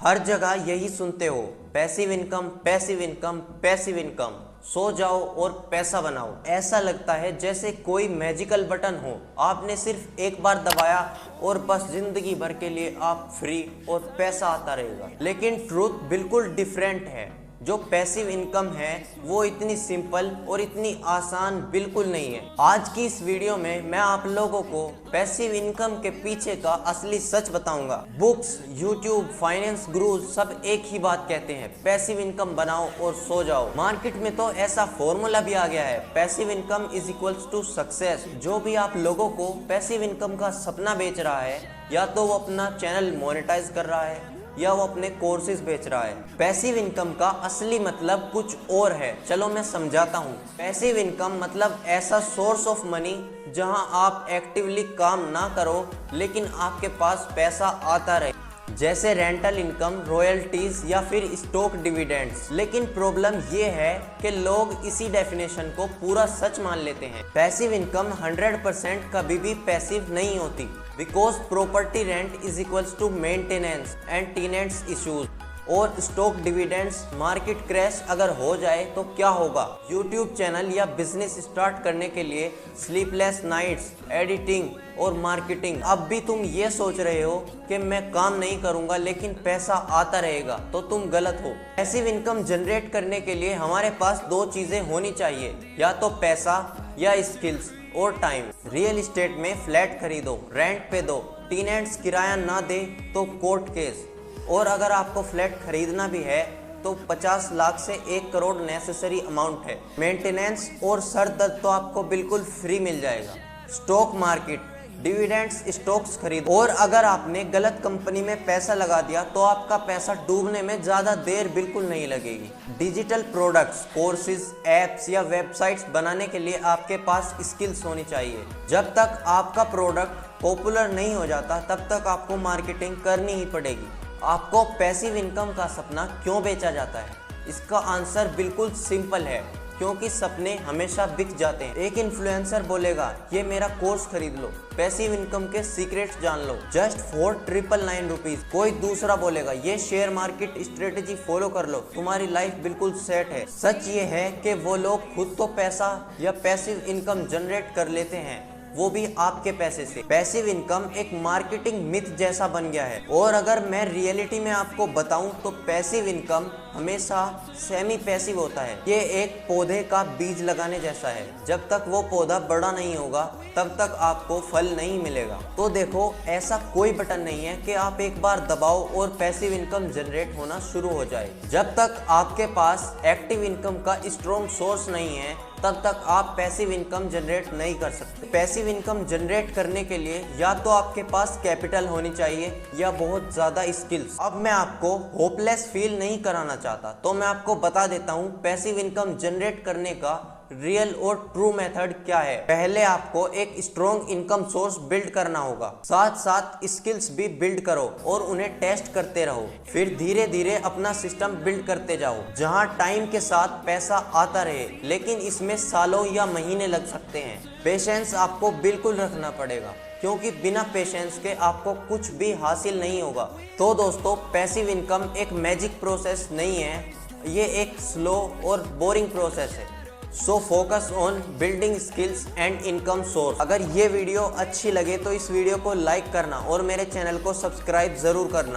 हर जगह यही सुनते हो, passive income passive income passive income. सो जाओ और पैसा बनाओ। ऐसा लगता है जैसे कोई मैजिकल बटन हो, आपने सिर्फ एक बार दबाया और बस जिंदगी भर के लिए आप फ्री और पैसा आता रहेगा। लेकिन ट्रूथ बिल्कुल डिफरेंट है। जो पैसिव इनकम है वो इतनी सिंपल और इतनी आसान बिल्कुल नहीं है। आज की इस वीडियो में मैं आप लोगों को पैसिव इनकम के पीछे का असली सच बताऊंगा। बुक्स, यूट्यूब, फाइनेंस गुरुज सब एक ही बात कहते हैं, पैसिव इनकम बनाओ और सो जाओ। मार्केट में तो ऐसा फॉर्मूला भी आ गया है, passive income is equals to success. जो भी आप लोगों को पैसिव इनकम का सपना बेच रहा है, या तो वो अपना चैनल मोनेटाइज कर रहा है या वो अपने कोर्सेज बेच रहा है। पैसिव इनकम का असली मतलब कुछ और है। चलो मैं समझाता हूँ। पैसिव इनकम मतलब ऐसा सोर्स ऑफ मनी जहाँ आप एक्टिवली काम ना करो लेकिन आपके पास पैसा आता रहे, जैसे रेंटल इनकम, रॉयल्टीज या फिर स्टॉक डिविडेंड्स। लेकिन प्रॉब्लम ये है कि लोग इसी डेफिनेशन को पूरा सच मान लेते हैं। पैसिव इनकम 100% कभी भी पैसिव नहीं होती, because property rent is equals to maintenance and tenants issues. और स्टॉक डिविडेंड्स, मार्केट क्रैश अगर हो जाए तो क्या होगा? यूट्यूब चैनल या बिजनेस स्टार्ट करने के लिए स्लीपलेस नाइट्स, एडिटिंग और मार्केटिंग। अब भी तुम ये सोच रहे हो कि मैं काम नहीं करूंगा लेकिन पैसा आता रहेगा, तो तुम गलत हो। पैसिव इनकम जनरेट करने के लिए हमारे पास दो चीजें होनी चाहिए, या तो पैसा या स्किल्स और टाइम। रियल एस्टेट में फ्लैट खरीदो, रेंट पे दो, टेनेंट्स किराया ना दे तो कोर्ट केस। और अगर आपको फ्लैट खरीदना भी है तो 50 लाख से 1 करोड़ नेसेसरी अमाउंट है। मेंटेनेंस और सर दर्द तो आपको बिल्कुल फ्री मिल जाएगा। स्टॉक मार्केट, डिविडेंड्स, स्टॉक्स खरीदो। और अगर आपने गलत कंपनी में पैसा लगा दिया तो आपका पैसा डूबने में ज़्यादा देर बिल्कुल नहीं लगेगी। डिजिटल प्रोडक्ट्स, कोर्सेज, एप्स या वेबसाइट्स बनाने के लिए आपके पास स्किल्स होनी चाहिए। जब तक आपका प्रोडक्ट पॉपुलर नहीं हो जाता तब तक आपको मार्केटिंग करनी ही पड़ेगी। आपको पैसिव इनकम का सपना क्यों बेचा जाता है? इसका आंसर बिल्कुल सिंपल है, क्योंकि सपने हमेशा बिक जाते हैं। एक इन्फ्लुएंसर बोलेगा ये मेरा कोर्स खरीद लो, पैसिव इनकम के सीक्रेट्स जान लो, जस्ट फॉर 999 रुपीज। कोई दूसरा बोलेगा ये शेयर मार्केट स्ट्रेटेजी फॉलो कर लो, तुम्हारी लाइफ बिल्कुल सेट है। सच ये है कि वो लोग खुद तो पैसा या पैसिव इनकम जनरेट कर लेते हैं, वो भी आपके पैसे से। पैसिव इनकम एक मार्केटिंग मिथ जैसा बन गया है। और अगर मैं रियलिटी में आपको बताऊं तो पैसिव इनकम हमेशा सेमी पैसिव होता है। ये एक पौधे का बीज लगाने जैसा है। जब तक वो पौधा बड़ा नहीं होगा तब तक आपको फल नहीं मिलेगा। तो देखो, ऐसा कोई बटन नहीं है कि आप एक बार दबाओ और पैसिव इनकम जनरेट होना शुरू हो जाए। जब तक आपके पास एक्टिव इनकम का स्ट्रॉन्ग सोर्स नहीं है तब तक आप पैसिव इनकम जनरेट नहीं कर सकते। पैसिव इनकम जनरेट करने के लिए या तो आपके पास कैपिटल होनी चाहिए या बहुत ज्यादा स्किल्स। अब मैं आपको होपलेस फील नहीं कराना चाहता, तो मैं आपको बता देता हूँ पैसिव इनकम जनरेट करने का रियल और ट्रू मेथड क्या है। पहले आपको एक स्ट्रॉन्ग इनकम सोर्स बिल्ड करना होगा, साथ साथ स्किल्स भी बिल्ड करो और उन्हें टेस्ट करते रहो। फिर धीरे धीरे अपना सिस्टम बिल्ड करते जाओ जहां टाइम के साथ पैसा आता रहे, लेकिन इसमें सालों या महीने लग सकते हैं। पेशेंस आपको बिल्कुल रखना पड़ेगा, क्योंकि बिना पेशेंस के आपको कुछ भी हासिल नहीं होगा। तो दोस्तों, पैसिव इनकम एक मैजिक प्रोसेस नहीं है, ये एक स्लो और बोरिंग प्रोसेस है। So focus on building skills and income source. अगर ये वीडियो अच्छी लगे तो इस वीडियो को लाइक करना और मेरे चैनल को सब्सक्राइब जरूर करना।